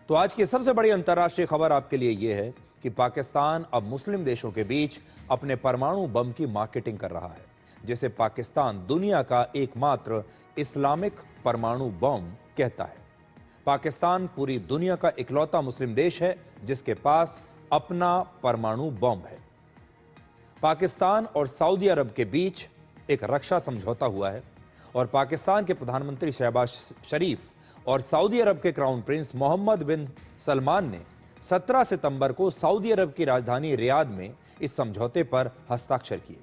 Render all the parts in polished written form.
तो आज की सबसे बड़ी अंतर्राष्ट्रीय खबर आपके लिए यह है कि पाकिस्तान अब मुस्लिम देशों के बीच अपने परमाणु बम की मार्केटिंग कर रहा है, जिसे पाकिस्तान दुनिया का एकमात्र इस्लामिक परमाणु बम कहता है। पाकिस्तान पूरी दुनिया का इकलौता मुस्लिम देश है जिसके पास अपना परमाणु बम है। पाकिस्तान और सऊदी अरब के बीच एक रक्षा समझौता हुआ है और पाकिस्तान के प्रधानमंत्री शहबाज शरीफ और सऊदी अरब के क्राउन प्रिंस मोहम्मद बिन सलमान ने 17 सितंबर को सऊदी अरब की राजधानी रियाद में इस समझौते पर हस्ताक्षर किए।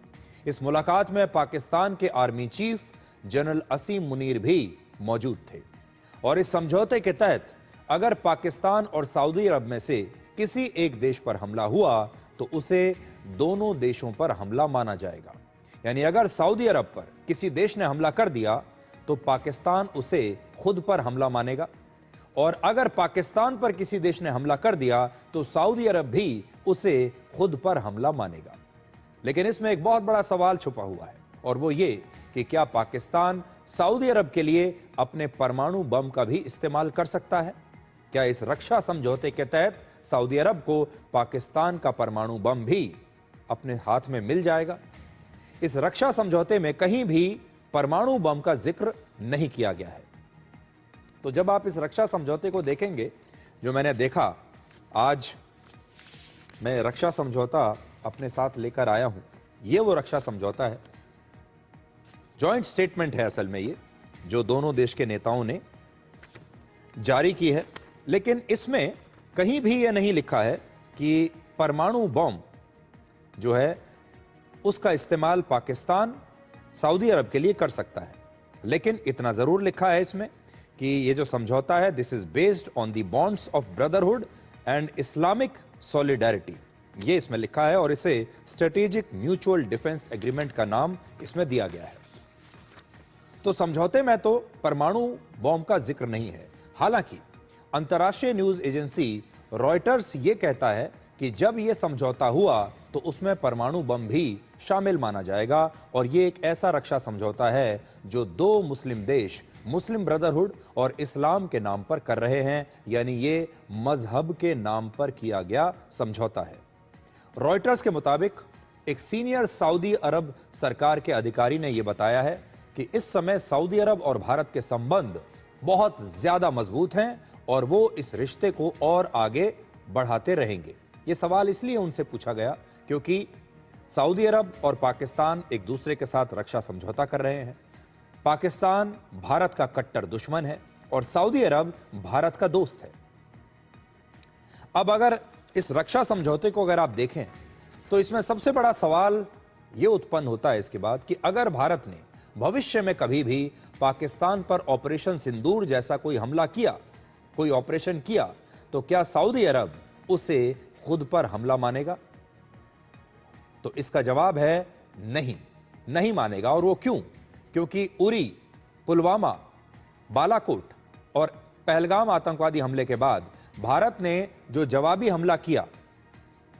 इस मुलाकात में पाकिस्तान के आर्मी चीफ जनरल असीम मुनीर भी मौजूद थे और इस समझौते के तहत अगर पाकिस्तान और सऊदी अरब में से किसी एक देश पर हमला हुआ तो उसे दोनों देशों पर हमला माना जाएगा। यानी अगर सऊदी अरब पर किसी देश ने हमला कर दिया तो पाकिस्तान उसे खुद पर हमला मानेगा और अगर पाकिस्तान पर किसी देश ने हमला कर दिया तो सऊदी अरब भी उसे खुद पर हमला मानेगा। लेकिन इसमें एक बहुत बड़ा सवाल छुपा हुआ है और वो ये कि क्या पाकिस्तान सऊदी अरब के लिए अपने परमाणु बम का भी इस्तेमाल कर सकता है? क्या इस रक्षा समझौते के तहत सऊदी अरब को पाकिस्तान का परमाणु बम भी अपने हाथ में मिल जाएगा? इस रक्षा समझौते में कहीं भी परमाणु बम का जिक्र नहीं किया गया है। तो जब आप इस रक्षा समझौते को देखेंगे, जो मैंने देखा, आज मैं रक्षा समझौता अपने साथ लेकर आया हूं। यह वो रक्षा समझौता है, जॉइंट स्टेटमेंट है असल में ये, जो दोनों देश के नेताओं ने जारी की है। लेकिन इसमें कहीं भी यह नहीं लिखा है कि परमाणु बम जो है उसका इस्तेमाल पाकिस्तान सऊदी अरब के लिए कर सकता है। लेकिन इतना जरूर लिखा है इसमें कि ये जो समझौता है, this is based on the bonds of brotherhood and Islamic solidarity, ये इसमें लिखा है और इसे स्ट्रेटेजिक म्यूचुअल डिफेंस एग्रीमेंट का नाम इसमें दिया गया है। तो समझौते में तो परमाणु बम का जिक्र नहीं है। हालांकि अंतर्राष्ट्रीय न्यूज एजेंसी रॉयटर्स ये कहता है कि जब यह समझौता हुआ तो उसमें परमाणु बम भी शामिल माना जाएगा और यह एक ऐसा रक्षा समझौता है जो दो मुस्लिम देश मुस्लिम ब्रदरहुड और इस्लाम के नाम पर कर रहे हैं, यानी ये मजहब के नाम पर किया गया समझौता है। रॉयटर्स के मुताबिक एक सीनियर सऊदी अरब सरकार के अधिकारी ने यह बताया है कि इस समय सऊदी अरब और भारत के संबंध बहुत ज्यादा मजबूत हैं और वो इस रिश्ते को और आगे बढ़ाते रहेंगे। ये सवाल इसलिए उनसे पूछा गया क्योंकि सऊदी अरब और पाकिस्तान एक दूसरे के साथ रक्षा समझौता कर रहे हैं। पाकिस्तान भारत का कट्टर दुश्मन है और सऊदी अरब भारत का दोस्त है। अब अगर इस रक्षा समझौते को अगर आप देखें तो इसमें सबसे बड़ा सवाल यह उत्पन्न होता है इसके बाद कि अगर भारत ने भविष्य में कभी भी पाकिस्तान पर ऑपरेशन सिंदूर जैसा कोई हमला किया, कोई ऑपरेशन किया, तो क्या सऊदी अरब उसे खुद पर हमला मानेगा? तो इसका जवाब है नहीं, नहीं मानेगा। और वो क्यों? क्योंकि उरी, पुलवामा, बालाकोट और पहलगाम आतंकवादी हमले के बाद भारत ने जो जवाबी हमला किया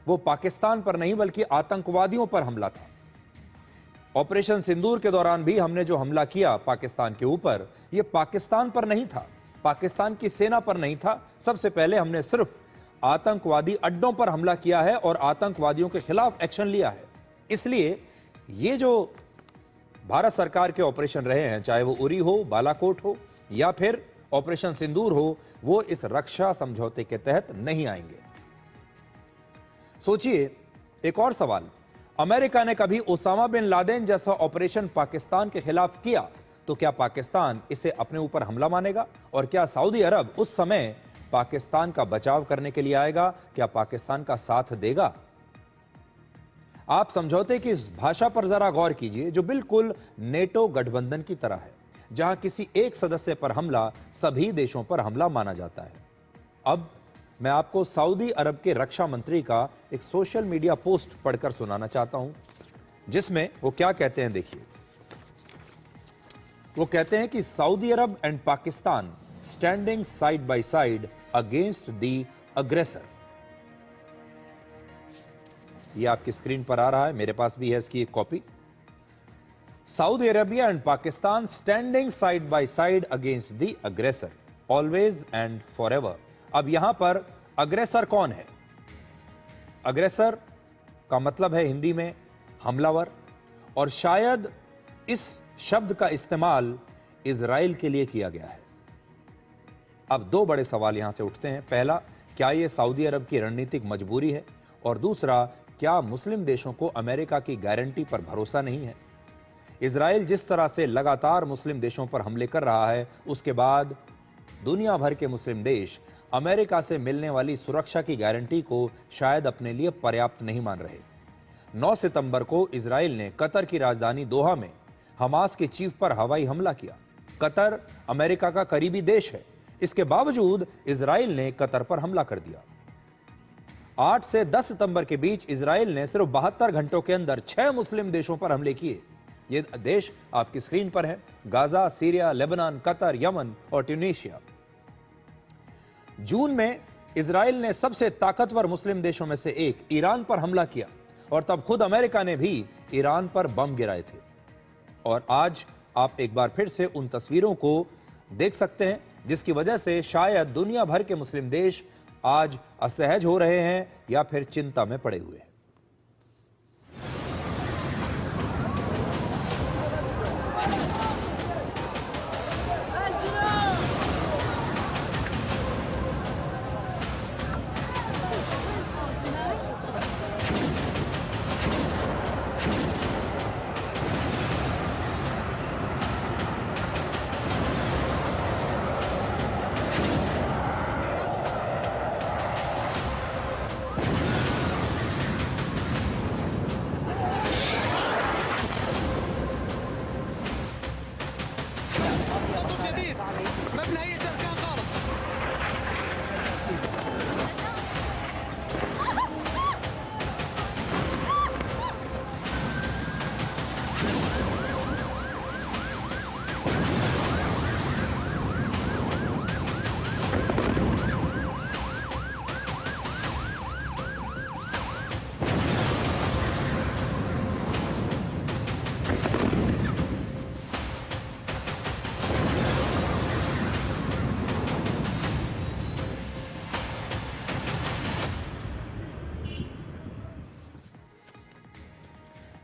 वो पाकिस्तान पर नहीं बल्कि आतंकवादियों पर हमला था। ऑपरेशन सिंदूर के दौरान भी हमने जो हमला किया पाकिस्तान के ऊपर, यह पाकिस्तान पर नहीं था, पाकिस्तान की सेना पर नहीं था। सबसे पहले हमने सिर्फ आतंकवादी अड्डों पर हमला किया है और आतंकवादियों के खिलाफ एक्शन लिया है। इसलिए ये जो भारत सरकार के ऑपरेशन रहे हैं, चाहे वो उरी हो, बालाकोट हो या फिर ऑपरेशन सिंदूर हो, वो इस रक्षा समझौते के तहत नहीं आएंगे। सोचिए एक और सवाल, अमेरिका ने कभी ओसामा बिन लादेन जैसा ऑपरेशन पाकिस्तान के खिलाफ किया तो क्या पाकिस्तान इसे अपने ऊपर हमला मानेगा? और क्या सऊदी अरब उस समय पाकिस्तान का बचाव करने के लिए आएगा? क्या पाकिस्तान का साथ देगा? आप समझौते की इस भाषा पर जरा गौर कीजिए जो बिल्कुल नेटो गठबंधन की तरह है, जहां किसी एक सदस्य पर हमला सभी देशों पर हमला माना जाता है। अब मैं आपको सऊदी अरब के रक्षा मंत्री का एक सोशल मीडिया पोस्ट पढ़कर सुनाना चाहता हूं, जिसमें वो क्या कहते हैं। देखिए, वो कहते हैं कि Saudi Arab and Pakistan standing side by side against the अग्रेसर। ये आपकी स्क्रीन पर आ रहा है, मेरे पास भी है इसकी एक copy. Saudi Arabia and Pakistan standing side by side against the अग्रेसर, ऑलवेज एंड फॉरएवर। अब यहां पर अग्रेसर कौन है? अग्रेसर का मतलब है हिंदी में हमलावर, और शायद इस शब्द का इस्तेमाल इजराइल के लिए किया गया है। अब दो बड़े सवाल यहां से उठते हैं। पहला, क्या यह सऊदी अरब की रणनीतिक मजबूरी है? और दूसरा, क्या मुस्लिम देशों को अमेरिका की गारंटी पर भरोसा नहीं है? इजराइल जिस तरह से लगातार मुस्लिम देशों पर हमले कर रहा है, उसके बाद दुनिया भर के मुस्लिम देश अमेरिका से मिलने वाली सुरक्षा की गारंटी को शायद अपने लिए पर्याप्त नहीं मान रहे। 9 सितंबर को इजराइल ने कतर की राजधानी दोहा में हमास के चीफ पर हवाई हमला किया। कतर अमेरिका का करीबी देश है, इसके बावजूद इजराइल ने कतर पर हमला कर दिया। 8 से 10 सितंबर के बीच इजराइल ने सिर्फ 72 घंटों के अंदर 6 मुस्लिम देशों पर हमले किए। ये देश आपकी स्क्रीन पर है: Gaza, Syria, Lebanon, Qatar, Yemen और ट्यूनीशिया। जून में इजराइल ने सबसे ताकतवर मुस्लिम देशों में से एक ईरान पर हमला किया, और तब खुद अमेरिका ने भी ईरान पर बम गिराए थे। और आज आप एक बार फिर से उन तस्वीरों को देख सकते हैं, जिसकी वजह से शायद दुनिया भर के मुस्लिम देश आज असहज हो रहे हैं या फिर चिंता में पड़े हुए हैं।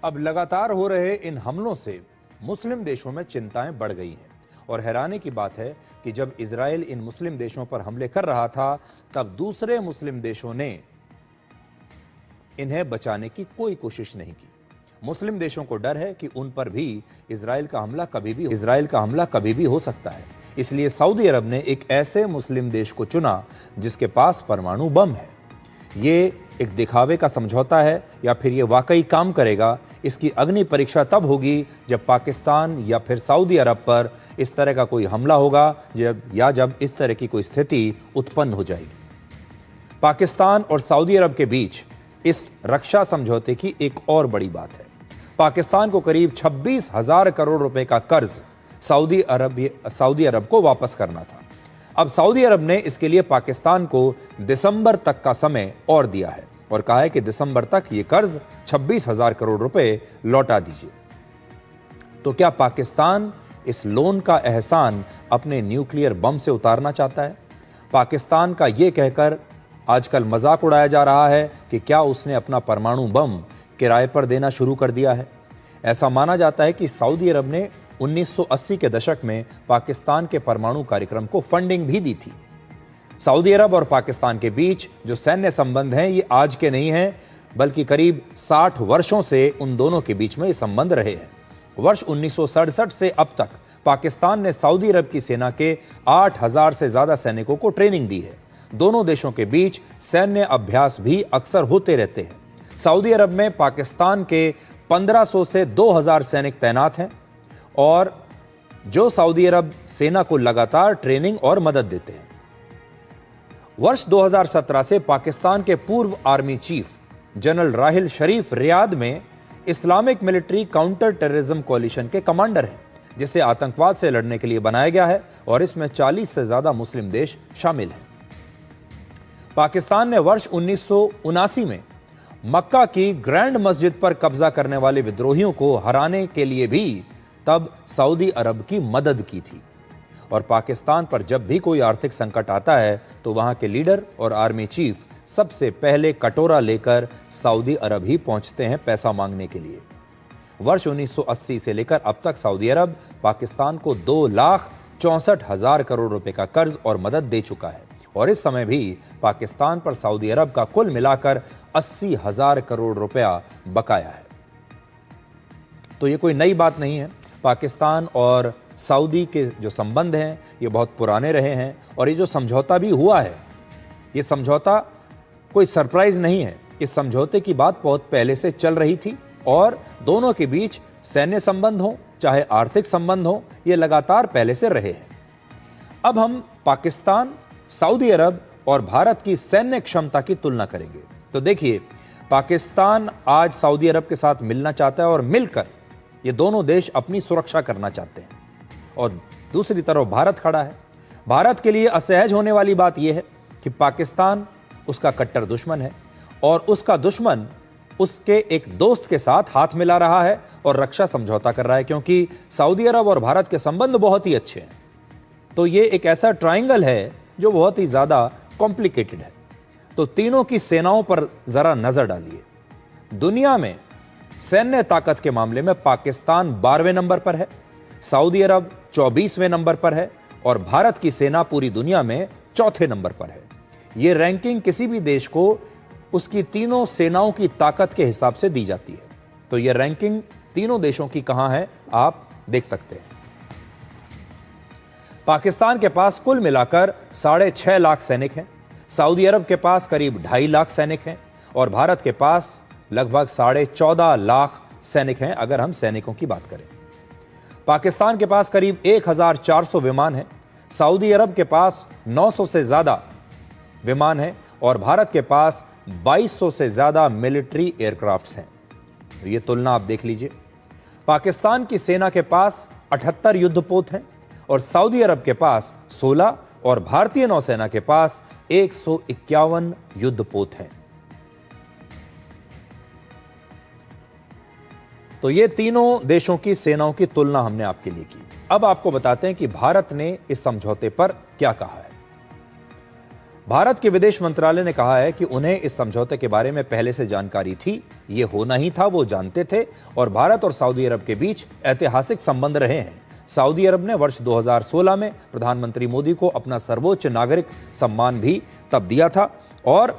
अब लगातार हो रहे इन हमलों से मुस्लिम देशों में चिंताएं बढ़ गई हैं, और हैरानी की बात है कि जब इजराइल इन मुस्लिम देशों पर हमले कर रहा था, तब दूसरे मुस्लिम देशों ने इन्हें बचाने की कोई कोशिश नहीं की। मुस्लिम देशों को डर है कि उन पर भी इजराइल का हमला कभी भी हो सकता है। इसलिए सऊदी अरब ने एक ऐसे मुस्लिम देश को चुना जिसके पास परमाणु बम है। ये एक दिखावे का समझौता है या फिर ये वाकई काम करेगा, इसकी अग्नि परीक्षा तब होगी जब पाकिस्तान या फिर सऊदी अरब पर इस तरह का कोई हमला होगा, जब इस तरह की कोई स्थिति उत्पन्न हो जाएगी। पाकिस्तान और सऊदी अरब के बीच इस रक्षा समझौते की एक और बड़ी बात है। पाकिस्तान को करीब 26,000 करोड़ रुपए का कर्ज सऊदी अरब को वापस करना था। अब सऊदी अरब ने इसके लिए पाकिस्तान को दिसंबर तक का समय और दिया है और कहा है कि दिसंबर तक ये कर्ज 26,000 करोड़ रुपए लौटा दीजिए। तो क्या पाकिस्तान इस लोन का एहसान अपने न्यूक्लियर बम से उतारना चाहता है? पाकिस्तान का ये कहकर आजकल मजाक उड़ाया जा रहा है कि क्या उसने अपना परमाणु बम किराए पर देना शुरू कर दिया है। ऐसा माना जाता है कि सऊदी अरब ने 1980 के दशक में पाकिस्तान के परमाणु कार्यक्रम को फंडिंग भी दी थी। सऊदी अरब और पाकिस्तान के बीच जो सैन्य संबंध हैं, ये आज के नहीं हैं, बल्कि करीब 60 वर्षों से उन दोनों के बीच में ये संबंध रहे हैं। वर्ष 1967 से अब तक पाकिस्तान ने सऊदी अरब की सेना के 8,000 से ज्यादा सैनिकों को ट्रेनिंग दी है। दोनों देशों के बीच सैन्य अभ्यास भी अक्सर होते रहते हैं। सऊदी अरब में पाकिस्तान के 1500 से 2,000 सैनिक तैनात हैं और जो सऊदी अरब सेना को लगातार ट्रेनिंग और मदद देते हैं। वर्ष 2017 से पाकिस्तान के पूर्व आर्मी चीफ जनरल राहिल शरीफ रियाद में इस्लामिक मिलिट्री काउंटर टेररिज्म कोalition के कमांडर हैं, जिसे आतंकवाद से लड़ने के लिए बनाया गया है और इसमें 40 से ज्यादा मुस्लिम देश शामिल हैं। पाकिस्तान ने वर्ष 1979 में मक्का की ग्रैंड मस्जिद पर कब्जा करने वाले विद्रोहियों को हराने के लिए भी तब सऊदी अरब की मदद की थी और पाकिस्तान पर जब भी कोई आर्थिक संकट आता है तो वहां के लीडर और आर्मी चीफ सबसे पहले कटोरा लेकर सऊदी अरब ही पहुंचते हैं पैसा मांगने के लिए। वर्ष 1980 से लेकर अब तक सऊदी अरब पाकिस्तान को 2,64,000 करोड़ रुपए का कर्ज और मदद दे चुका है और इस समय भी पाकिस्तान पर सऊदी अरब का कुल मिलाकर 80,000 करोड़ रुपया बकाया है। तो ये कोई नई बात नहीं है। पाकिस्तान और सऊदी के जो संबंध हैं ये बहुत पुराने रहे हैं और ये जो समझौता भी हुआ है ये समझौता कोई सरप्राइज नहीं है। इस समझौते की बात बहुत पहले से चल रही थी और दोनों के बीच सैन्य संबंध हो चाहे आर्थिक संबंध हो ये लगातार पहले से रहे हैं। अब हम पाकिस्तान, सऊदी अरब और भारत की सैन्य क्षमता की तुलना करेंगे। तो देखिए, पाकिस्तान आज सऊदी अरब के साथ मिलना चाहता है और मिलकर ये दोनों देश अपनी सुरक्षा करना चाहते हैं और दूसरी तरफ भारत खड़ा है। भारत के लिए असहज होने वाली बात यह है कि पाकिस्तान उसका कट्टर दुश्मन है और उसका दुश्मन उसके एक दोस्त के साथ हाथ मिला रहा है और रक्षा समझौता कर रहा है, क्योंकि सऊदी अरब और भारत के संबंध बहुत ही अच्छे हैं। तो ये एक ऐसा ट्रायंगल है जो बहुत ही ज़्यादा कॉम्प्लिकेटेड है। तो तीनों की सेनाओं पर ज़रा नज़र डालिए। दुनिया में सैन्य ताकत के मामले में पाकिस्तान 12वें नंबर पर है, सऊदी अरब 24वें नंबर पर है और भारत की सेना पूरी दुनिया में चौथे नंबर पर है। ये रैंकिंग किसी भी देश को उसकी तीनों सेनाओं की ताकत के हिसाब से दी जाती है। तो ये रैंकिंग तीनों देशों की कहां है आप देख सकते हैं। पाकिस्तान के पास कुल मिलाकर 6.5 लाख सैनिक हैं, सऊदी अरब के पास करीब 2.5 लाख सैनिक हैं और भारत के पास लगभग 14.5 लाख सैनिक हैं अगर हम सैनिकों की बात करें। पाकिस्तान के पास करीब 1,400 विमान हैं, सऊदी अरब के पास 900 से ज़्यादा विमान हैं और भारत के पास 2200 से ज़्यादा मिलिट्री एयरक्राफ्ट्स हैं। तो ये तुलना आप देख लीजिए। पाकिस्तान की सेना के पास 78 युद्धपोत हैं और सऊदी अरब के पास 16 और भारतीय नौसेना के पास 151 युद्धपोत हैं। तो ये तीनों देशों की सेनाओं की तुलना हमने आपके लिए की। अब आपको बताते हैं कि भारत ने इस समझौते पर क्या कहा है। भारत के विदेश मंत्रालय ने कहा है कि उन्हें इस समझौते के बारे में पहले से जानकारी थी, ये होना ही था, वो जानते थे और भारत और सऊदी अरब के बीच ऐतिहासिक संबंध रहे हैं। सऊदी अरब ने वर्ष 2016 में प्रधानमंत्री मोदी को अपना सर्वोच्च नागरिक सम्मान भी तब दिया था और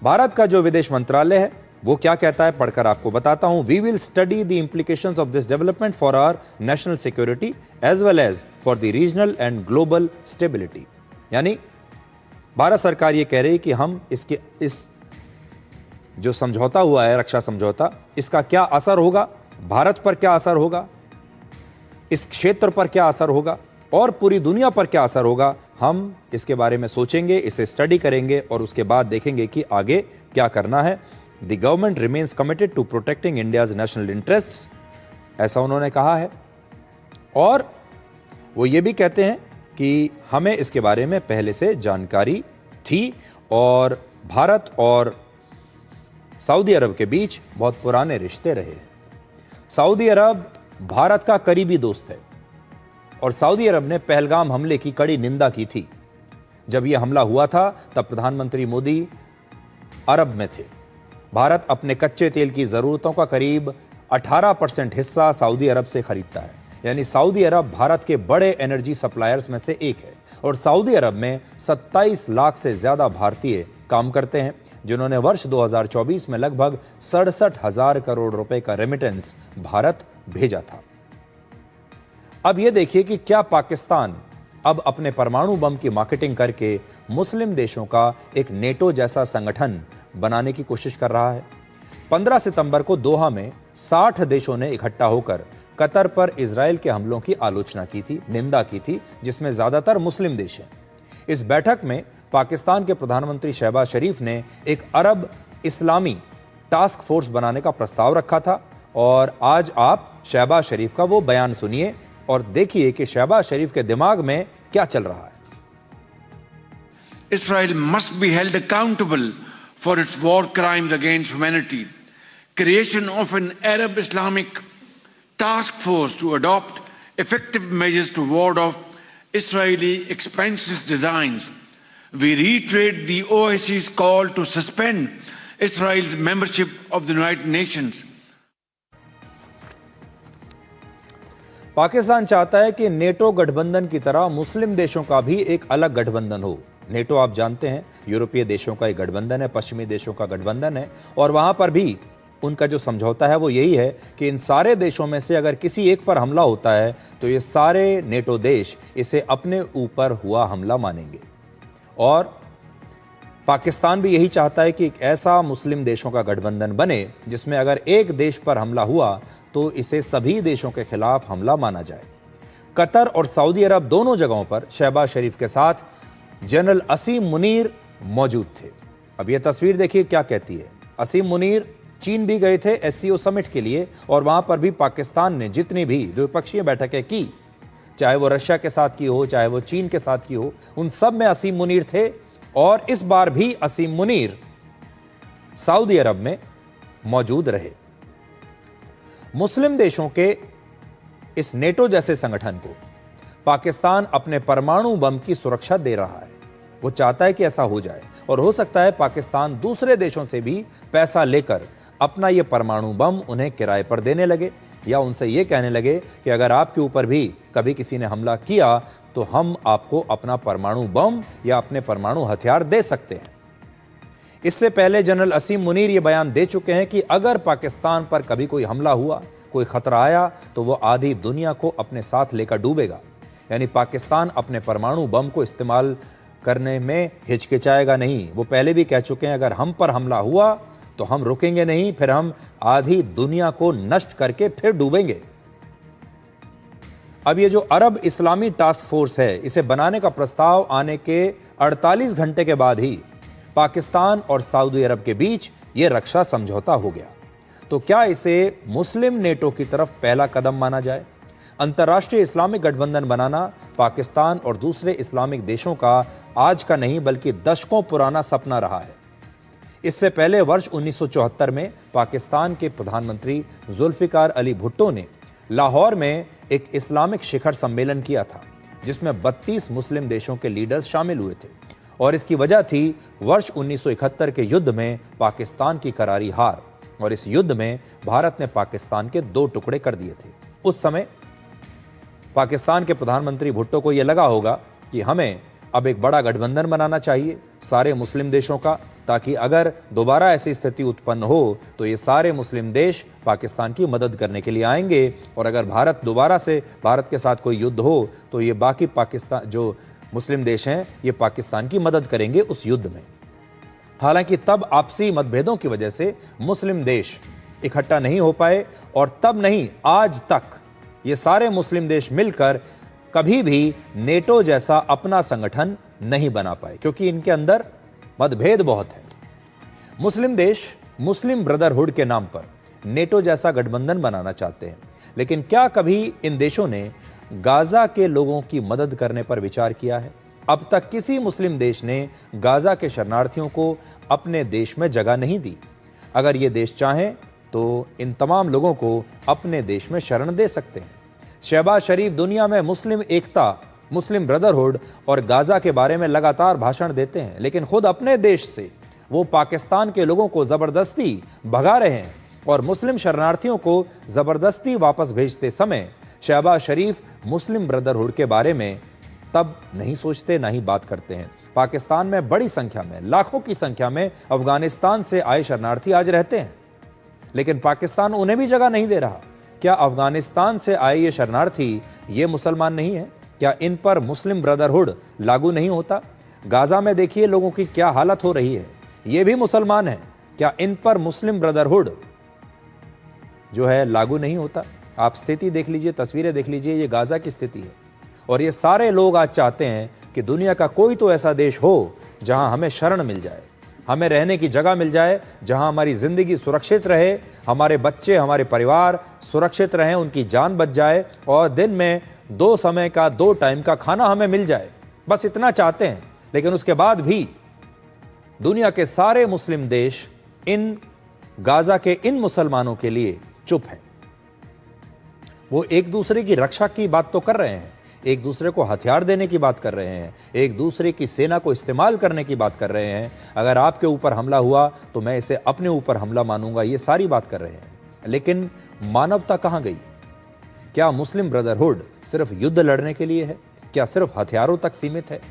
भारत का जो विदेश मंत्रालय है वो क्या कहता है पढ़कर आपको बताता हूं। We will study the implications of this development for our national security as well as for the regional and global stability. यानी भारत सरकार ये कह रही है कि हम इस जो समझौता हुआ है, रक्षा समझौता, इसका क्या असर होगा, भारत पर क्या असर होगा, इस क्षेत्र पर क्या असर होगा और पूरी दुनिया पर क्या असर होगा, हम इसके बारे में सोचेंगे, इसे स्टडी करेंगे और उसके बाद देखेंगे कि आगे क्या करना है। The government remains committed to protecting India's national interests, ऐसा उन्होंने कहा है और वो ये भी कहते हैं कि हमें इसके बारे में पहले से जानकारी थी और भारत और सऊदी अरब के बीच बहुत पुराने रिश्ते रहे हैं। सऊदी अरब भारत का करीबी दोस्त है और सऊदी अरब ने पहलगाम हमले की कड़ी निंदा की थी। जब यह हमला हुआ था तब प्रधानमंत्री मोदी अरब में थे। भारत अपने कच्चे तेल की ज़रूरतों का करीब 18% हिस्सा सऊदी अरब से खरीदता है। यानी सऊदी अरब भारत के बड़े एनर्जी सप्लायर्स में से एक है और सऊदी अरब में 27 लाख से ज़्यादा भारतीय काम करते हैं, जिन्होंने वर्ष 2024 में लगभग 67,000 करोड़ रुपए का रेमिटेंस भारत भेजा था। अब यह देखिए कि क्या पाकिस्तान अब अपने परमाणु बम की मार्केटिंग करके मुस्लिम देशों का एक नेटो जैसा संगठन बनाने की कोशिश कर रहा है। 15 सितंबर को दोहा में 60 देशों ने इकट्ठा होकर कतर पर इजराइल के हमलों की आलोचना की थी, निंदा की थी, जिसमें ज्यादातर मुस्लिम देश हैं। इस बैठक में पाकिस्तान के प्रधानमंत्री शहबाज शरीफ ने एक अरब इस्लामी टास्क फोर्स बनाने का प्रस्ताव रखा था और आज आप शहबाज शरीफ का वो बयान सुनिए और देखिए कि शहबाज शरीफ के दिमाग में क्या चल रहा है। Israel must be held accountable for its war crimes against humanity. Creation of an Arab Islamic task force to adopt effective measures to ward off Israeli expansionist designs. We reiterate the OIC's call to suspend Israel's membership of the United Nations. Pakistan चाहता है कि NATO गठबंधन की तरह मुस्लिम देशों का भी एक अलग गठबंधन हो। नेटो आप जानते हैं यूरोपीय देशों का एक गठबंधन है, पश्चिमी देशों का गठबंधन है, और वहां पर भी उनका जो समझौता है वो यही है कि इन सारे देशों में से अगर किसी एक पर हमला होता है तो ये सारे नेटो देश इसे अपने ऊपर हुआ हमला मानेंगे। और पाकिस्तान भी यही चाहता है कि एक ऐसा मुस्लिम देशों का गठबंधन बने जिसमें अगर एक देश पर हमला हुआ तो इसे सभी देशों के खिलाफ हमला माना जाए। कतर और सऊदी अरब दोनों जगहों पर शहबाज शरीफ के साथ जनरल असीम मुनीर मौजूद थे। अब यह तस्वीर देखिए क्या कहती है। असीम मुनीर चीन भी गए थे एससीओ समिट के लिए, और वहां पर भी पाकिस्तान ने जितनी भी द्विपक्षीय बैठकें की, चाहे वो रशिया के साथ की हो, चाहे वो चीन के साथ की हो, उन सब में असीम मुनीर थे। और इस बार भी असीम मुनीर सऊदी अरब में मौजूद रहे। मुस्लिम देशों के इस नेटो जैसे संगठन को पाकिस्तान अपने परमाणु बम की सुरक्षा दे रहा है। वो चाहता है कि ऐसा हो जाए, और हो सकता है पाकिस्तान दूसरे देशों से भी पैसा लेकर अपना ये परमाणु बम उन्हें किराए पर देने लगे, या उनसे ये कहने लगे कि अगर आपके ऊपर भी कभी किसी ने हमला किया तो हम आपको अपना परमाणु बम या अपने परमाणु हथियार दे सकते हैं। इससे पहले जनरल असीम मुनीर ये बयान दे चुके हैं कि अगर पाकिस्तान पर कभी कोई हमला हुआ, कोई खतरा आया, तो वो आधी दुनिया को अपने साथ लेकर डूबेगा। यानी पाकिस्तान अपने परमाणु बम को इस्तेमाल करने में हिचकिचाएगा नहीं। वो पहले भी कह चुके हैं अगर हम पर हमला हुआ तो हम रुकेंगे नहीं, फिर हम आधी दुनिया को नष्ट करके फिर डूबेंगे। अब ये जो अरब इस्लामी टास्क फोर्स है, इसे बनाने का प्रस्ताव आने के 48 घंटे के बाद ही पाकिस्तान और सऊदी अरब के बीच ये रक्षा समझौता हो गया। तो क्या इसे मुस्लिम नेटो की तरफ पहला कदम माना जाए? अंतर्राष्ट्रीय इस्लामिक गठबंधन बनाना पाकिस्तान और दूसरे इस्लामिक देशों का आज का नहीं बल्कि दशकों पुराना सपना रहा है। इससे पहले वर्ष 1974 में पाकिस्तान के प्रधानमंत्री जुल्फिकार अली भुट्टो ने लाहौर में एक इस्लामिक शिखर सम्मेलन किया था, जिसमें 32 मुस्लिम देशों के लीडर्स शामिल हुए थे, और इसकी वजह थी वर्ष 1971 के युद्ध में पाकिस्तान की करारी हार। और इस युद्ध में भारत ने पाकिस्तान के 2 टुकड़े कर दिए थे। उस समय पाकिस्तान के प्रधानमंत्री भुट्टो को यह लगा होगा कि हमें अब एक बड़ा गठबंधन बनाना चाहिए सारे मुस्लिम देशों का, ताकि अगर दोबारा ऐसी स्थिति उत्पन्न हो तो ये सारे मुस्लिम देश पाकिस्तान की मदद करने के लिए आएंगे, और अगर दोबारा से भारत के साथ कोई युद्ध हो तो ये बाकी पाकिस्तान जो मुस्लिम देश हैं ये पाकिस्तान की मदद करेंगे उस युद्ध में। हालांकि तब आपसी मतभेदों की वजह से मुस्लिम देश इकट्ठा नहीं हो पाए, और तब नहीं आज तक ये सारे मुस्लिम देश मिलकर कभी भी नेटो जैसा अपना संगठन नहीं बना पाए, क्योंकि इनके अंदर मतभेद बहुत है। मुस्लिम देश मुस्लिम ब्रदरहुड के नाम पर नेटो जैसा गठबंधन बनाना चाहते हैं, लेकिन क्या कभी इन देशों ने गाजा के लोगों की मदद करने पर विचार किया है? अब तक किसी मुस्लिम देश ने गाजा के शरणार्थियों को अपने देश में जगह नहीं दी। अगर ये देश चाहें तो इन तमाम लोगों को अपने देश में शरण दे सकते हैं। शहबाज शरीफ दुनिया में मुस्लिम एकता, मुस्लिम ब्रदरहुड और गाजा के बारे में लगातार भाषण देते हैं, लेकिन खुद अपने देश से वो पाकिस्तान के लोगों को जबरदस्ती भगा रहे हैं, और मुस्लिम शरणार्थियों को जबरदस्ती वापस भेजते समय शहबाज शरीफ मुस्लिम ब्रदरहुड के बारे में तब नहीं सोचते, ना ही बात करते हैं। पाकिस्तान में बड़ी संख्या में, लाखों की संख्या में अफगानिस्तान से आए शरणार्थी आज रहते हैं, लेकिन पाकिस्तान उन्हें भी जगह नहीं दे रहा। क्या अफगानिस्तान से आए ये शरणार्थी ये मुसलमान नहीं है? क्या इन पर मुस्लिम ब्रदरहुड लागू नहीं होता? गाजा में देखिए लोगों की क्या हालत हो रही है, ये भी मुसलमान हैं। क्या इन पर मुस्लिम ब्रदरहुड जो है लागू नहीं होता? आप स्थिति देख लीजिए, तस्वीरें देख लीजिए, ये गाजा की स्थिति है। और ये सारे लोग आज चाहते हैं कि दुनिया का कोई तो ऐसा देश हो जहां हमें शरण मिल जाए, हमें रहने की जगह मिल जाए, जहां हमारी जिंदगी सुरक्षित रहे, हमारे बच्चे, हमारे परिवार सुरक्षित रहें, उनकी जान बच जाए, और दिन में 2 समय का 2 टाइम का खाना हमें मिल जाए। बस इतना चाहते हैं। लेकिन उसके बाद भी दुनिया के सारे मुस्लिम देश इन गाजा के इन मुसलमानों के लिए चुप हैं। वो एक दूसरे की रक्षा की बात तो कर रहे हैं, एक दूसरे को हथियार देने की बात कर रहे हैं, एक दूसरे की सेना को इस्तेमाल करने की बात कर रहे हैं। अगर आपके ऊपर हमला हुआ तो मैं इसे अपने ऊपर हमला मानूंगा, ये सारी बात कर रहे हैं। लेकिन मानवता कहाँ गई? क्या मुस्लिम ब्रदरहुड सिर्फ युद्ध लड़ने के लिए है? क्या सिर्फ हथियारों तक सीमित है?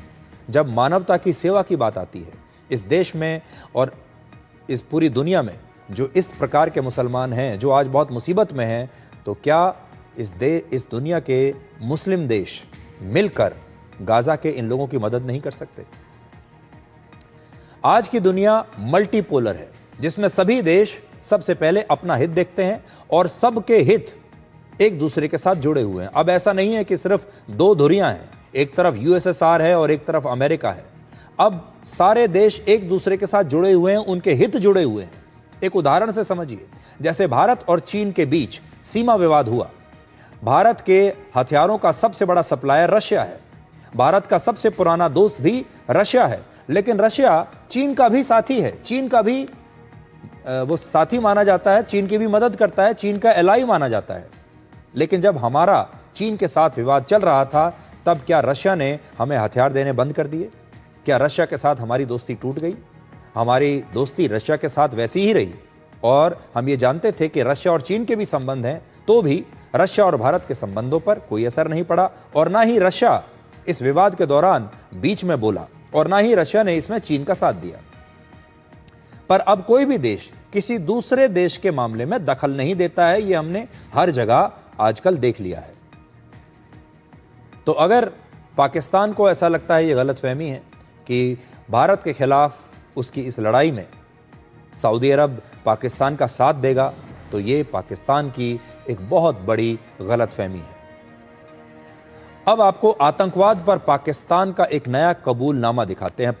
जब मानवता की सेवा की बात आती है इस देश में और इस पूरी दुनिया में, जो इस प्रकार के मुसलमान हैं जो आज बहुत मुसीबत में हैं, तो क्या इस दुनिया के मुस्लिम देश मिलकर गाजा के इन लोगों की मदद नहीं कर सकते? आज की दुनिया मल्टीपोलर है, जिसमें सभी देश सबसे पहले अपना हित देखते हैं और सबके हित एक दूसरे के साथ जुड़े हुए हैं। अब ऐसा नहीं है कि सिर्फ दो धुरियां हैं, एक तरफ यूएसएसआर है और एक तरफ अमेरिका है। अब सारे देश एक दूसरे के साथ जुड़े हुए हैं, उनके हित जुड़े हुए हैं। एक उदाहरण से समझिए, जैसे भारत और चीन के बीच सीमा विवाद हुआ। भारत के हथियारों का सबसे बड़ा सप्लायर रशिया है, भारत का सबसे पुराना दोस्त भी रशिया है, लेकिन रशिया चीन का भी साथी है, चीन का भी वो साथी माना जाता है, चीन की भी मदद करता है, चीन का एलाई माना जाता है। लेकिन जब हमारा चीन के साथ विवाद चल रहा था, तब क्या रशिया ने हमें हथियार देने बंद कर दिए? क्या रशिया के साथ हमारी दोस्ती टूट गई? हमारी दोस्ती रशिया के साथ वैसी ही रही और हम ये जानते थे कि रशिया और चीन के भी संबंध हैं, तो भी रशिया और भारत के संबंधों पर कोई असर नहीं पड़ा और ना ही रशिया इस विवाद के दौरान बीच में बोला और ना ही रशिया ने इसमें चीन का साथ दिया। पर अब कोई भी देश किसी दूसरे देश के मामले में दखल नहीं देता है, ये हमने हर जगह आजकल देख लिया है। तो अगर पाकिस्तान को ऐसा लगता है, ये गलतफहमी है कि भारत के खिलाफ उसकी इस लड़ाई में सऊदी अरब पाकिस्तान का साथ देगा, तो ये पाकिस्तान की एक बहुत बड़ी गलतफहमी है। अब आपको आतंकवाद पर पाकिस्तान का एक नया कबूलनामा दिखाते हैं।